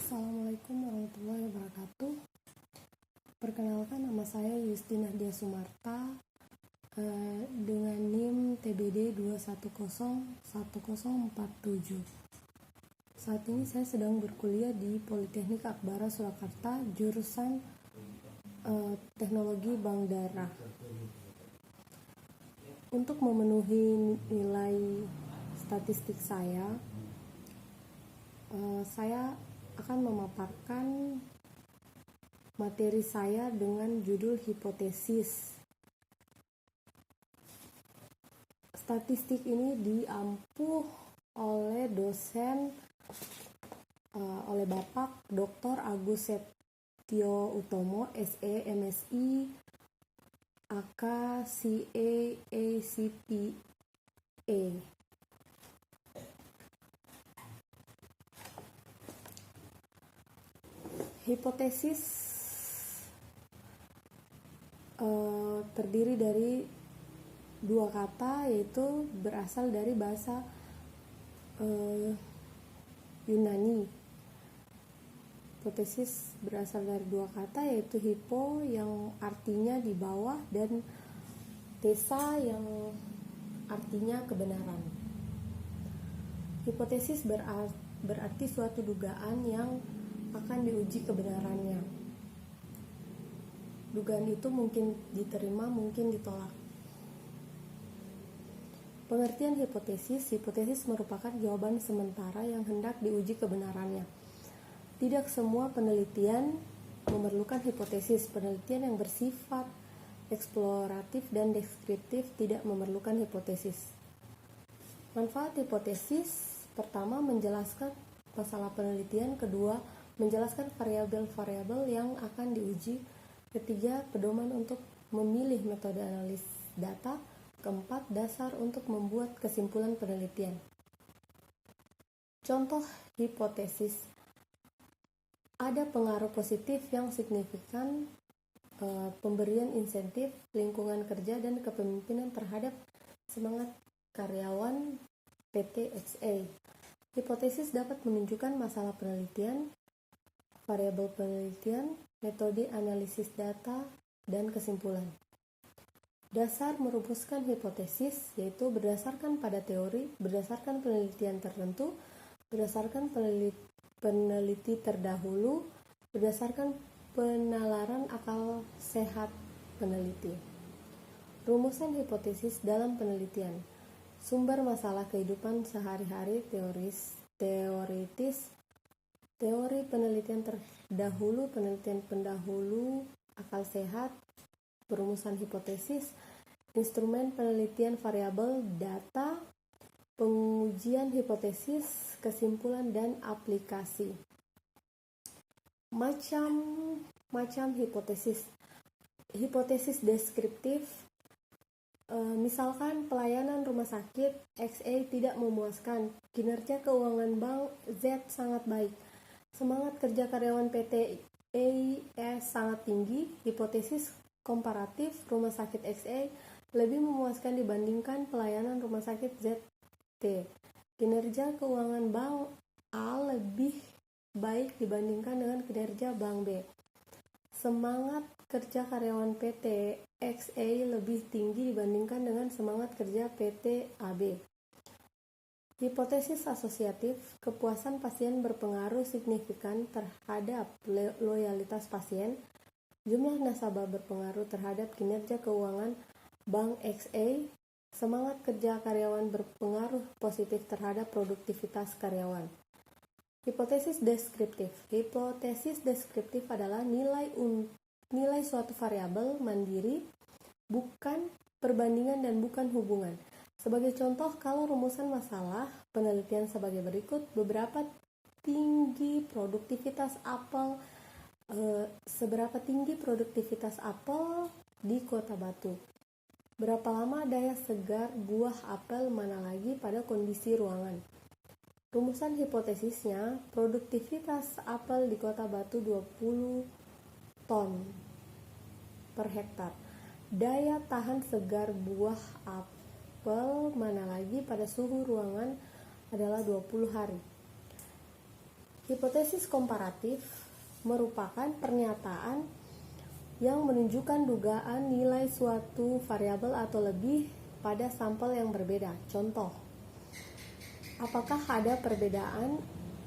Assalamualaikum warahmatullahi wabarakatuh. Perkenalkan, nama saya Yustina Dia Sumarta dengan NIM TBD 2101047. Saat ini saya sedang berkuliah di Politeknik Akbara Surakarta, jurusan Teknologi Bank Darah. Untuk memenuhi nilai statistik saya akan memaparkan materi saya dengan judul hipotesis. Statistik ini diampuh oleh dosen oleh Bapak Dr. Agus Setio Utomo, SE, MSI, AK, CA, ACPA. Hipotesis terdiri dari dua kata, yaitu berasal dari bahasa Yunani. Hipotesis berasal dari dua kata, yaitu hipo yang artinya di bawah dan tesa yang artinya kebenaran. Hipotesis berarti suatu dugaan yang akan diuji kebenarannya. Dugaan itu mungkin diterima, mungkin ditolak. Pengertian hipotesis merupakan jawaban sementara yang hendak diuji kebenarannya. Tidak semua penelitian memerlukan hipotesis. Penelitian yang bersifat eksploratif dan deskriptif tidak memerlukan hipotesis. Manfaat hipotesis: pertama, menjelaskan masalah penelitian. Kedua, menjelaskan variabel-variabel yang akan diuji. Ketiga, pedoman untuk memilih metode analis data. Keempat, dasar untuk membuat kesimpulan penelitian. Contoh hipotesis: ada pengaruh positif yang signifikan pemberian insentif, lingkungan kerja, dan kepemimpinan terhadap semangat karyawan PT XA. Hipotesis dapat menunjukkan masalah penelitian, variabel penelitian, metode analisis data, dan kesimpulan. Dasar merumuskan hipotesis, yaitu berdasarkan pada teori, berdasarkan penelitian tertentu, berdasarkan peneliti terdahulu, berdasarkan penalaran akal sehat peneliti. Rumusan hipotesis dalam penelitian: sumber masalah kehidupan sehari-hari teoritis, teori penelitian terdahulu, penelitian pendahulu, akal sehat, perumusan hipotesis, instrumen penelitian variabel data, pengujian hipotesis, kesimpulan, dan aplikasi. Macam hipotesis. Hipotesis deskriptif, misalkan pelayanan rumah sakit XA tidak memuaskan, kinerja keuangan bank Z sangat baik, semangat kerja karyawan PT EIS sangat tinggi. Hipotesis komparatif, rumah sakit XA lebih memuaskan dibandingkan pelayanan rumah sakit ZT. Kinerja keuangan bank A lebih baik dibandingkan dengan kinerja bank B. Semangat kerja karyawan PT XA lebih tinggi dibandingkan dengan semangat kerja PT AB. Hipotesis asosiatif, kepuasan pasien berpengaruh signifikan terhadap loyalitas pasien. Jumlah nasabah berpengaruh terhadap kinerja keuangan bank XA. Semangat kerja karyawan berpengaruh positif terhadap produktivitas karyawan. Hipotesis deskriptif. Hipotesis deskriptif adalah nilai suatu variabel mandiri, bukan perbandingan dan bukan hubungan. Sebagai contoh, kalau rumusan masalah penelitian sebagai berikut: seberapa tinggi produktivitas apel di Kota Batu? Berapa lama daya segar buah apel mana lagi pada kondisi ruangan? Rumusan hipotesisnya: produktivitas apel di Kota Batu 20 ton per hektar. Daya tahan segar buah apel mana lagi pada suhu ruangan adalah 20 hari. Hipotesis komparatif merupakan pernyataan yang menunjukkan dugaan nilai suatu variabel atau lebih pada sampel yang berbeda. Contoh, apakah ada perbedaan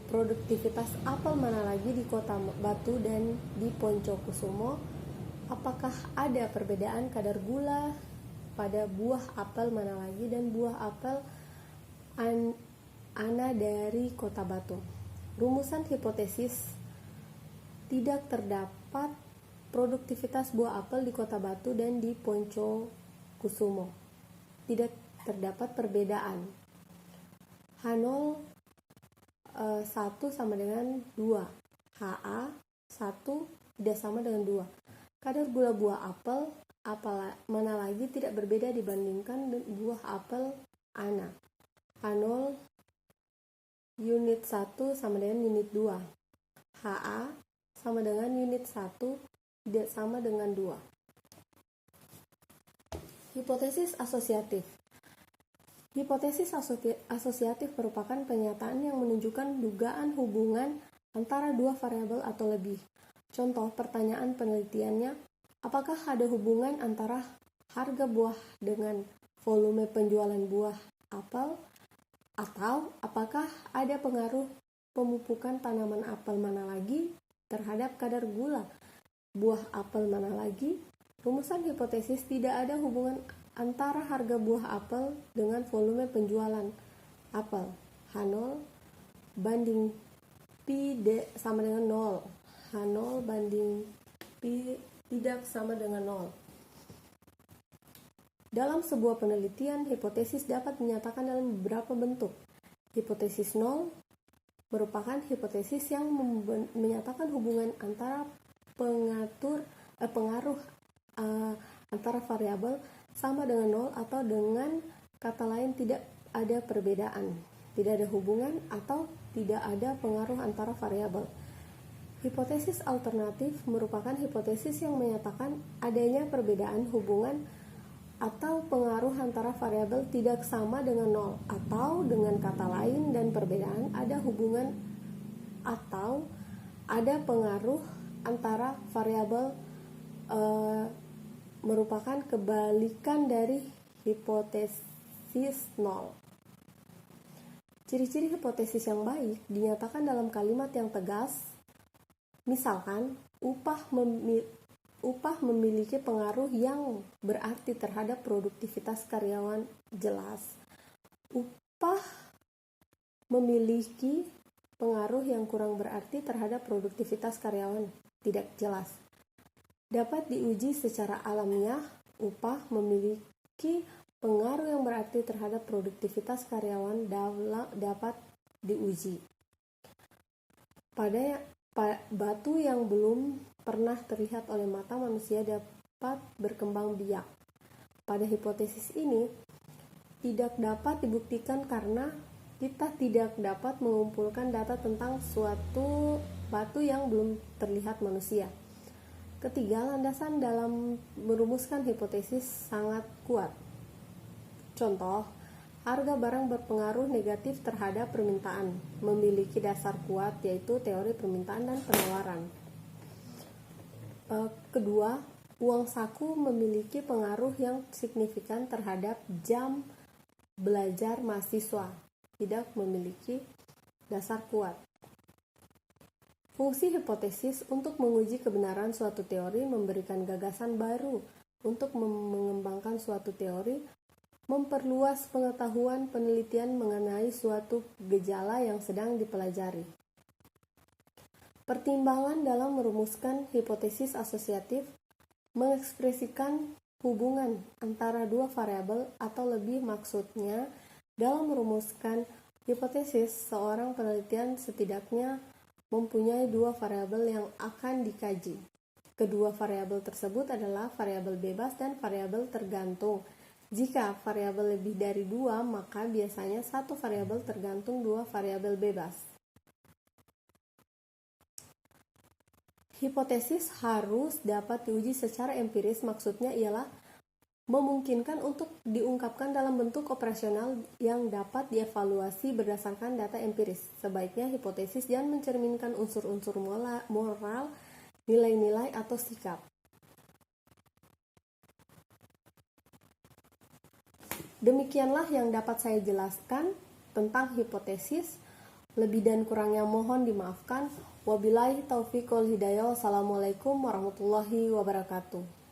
produktivitas apel mana lagi di Kota Batu dan di Poncokusumo? Apakah ada perbedaan kadar gula pada buah apel mana lagi dan buah apel Ana dari Kota Batu? Rumusan hipotesis: tidak terdapat produktivitas buah apel di Kota Batu dan di Poncokusumo. Tidak terdapat perbedaan. H0 1 sama dengan 2. HA 1 tidak sama dengan 2. Kadar gula buah apel mana lagi tidak berbeda dibandingkan buah apel Ana. H0 unit 1 sama dengan unit 2. HA sama dengan unit 1 tidak sama dengan 2. Hipotesis asosiatif. Hipotesis asosiatif merupakan pernyataan yang menunjukkan dugaan hubungan antara dua variabel atau lebih. Contoh pertanyaan penelitiannya, apakah ada hubungan antara harga buah dengan volume penjualan buah apel? Atau apakah ada pengaruh pemupukan tanaman apel mana lagi terhadap kadar gula buah apel mana lagi? Rumusan hipotesis: tidak ada hubungan antara harga buah apel dengan volume penjualan apel. H0 banding P sama dengan 0. H0 banding P tidak sama dengan 0. Dalam sebuah penelitian, hipotesis dapat dinyatakan dalam beberapa bentuk. Hipotesis 0 merupakan hipotesis yang menyatakan hubungan antara pengaruh antara variabel sama dengan 0 atau dengan kata lain tidak ada perbedaan, tidak ada hubungan atau tidak ada pengaruh antara variabel. Hipotesis alternatif merupakan hipotesis yang menyatakan adanya perbedaan hubungan atau pengaruh antara variabel tidak sama dengan 0 atau dengan kata lain dan perbedaan ada hubungan atau ada pengaruh antara variabel merupakan kebalikan dari hipotesis 0. Ciri-ciri hipotesis yang baik dinyatakan dalam kalimat yang tegas. Misalkan, upah memiliki pengaruh yang berarti terhadap produktivitas karyawan, jelas. Upah memiliki pengaruh yang kurang berarti terhadap produktivitas karyawan, tidak jelas. Dapat diuji secara alamiah, upah memiliki pengaruh yang berarti terhadap produktivitas karyawan dapat diuji. Pada batu yang belum pernah terlihat oleh mata manusia dapat berkembang biak. Pada hipotesis ini tidak dapat dibuktikan karena kita tidak dapat mengumpulkan data tentang suatu batu yang belum terlihat manusia. Ketiga, landasan dalam merumuskan hipotesis sangat kuat. Contoh, harga barang berpengaruh negatif terhadap permintaan, memiliki dasar kuat yaitu teori permintaan dan penawaran. Kedua, uang saku memiliki pengaruh yang signifikan terhadap jam belajar mahasiswa, tidak memiliki dasar kuat. Fungsi hipotesis untuk menguji kebenaran suatu teori, memberikan gagasan baru untuk mengembangkan suatu teori, memperluas pengetahuan penelitian mengenai suatu gejala yang sedang dipelajari. Pertimbangan dalam merumuskan hipotesis asosiatif mengekspresikan hubungan antara dua variabel atau lebih. Maksudnya, dalam merumuskan hipotesis, seorang penelitian setidaknya mempunyai dua variabel yang akan dikaji. Kedua variabel tersebut adalah variabel bebas dan variabel tergantung. Jika variabel lebih dari dua, maka biasanya satu variabel tergantung, dua variabel bebas. Hipotesis harus dapat diuji secara empiris, maksudnya ialah memungkinkan untuk diungkapkan dalam bentuk operasional yang dapat dievaluasi berdasarkan data empiris. Sebaiknya hipotesis jangan mencerminkan unsur-unsur moral, nilai-nilai, atau sikap. Demikianlah yang dapat saya jelaskan tentang hipotesis. Lebih dan kurangnya mohon dimaafkan. Wabillahi taufiq wal hidayah. Wassalamualaikum warahmatullahi wabarakatuh.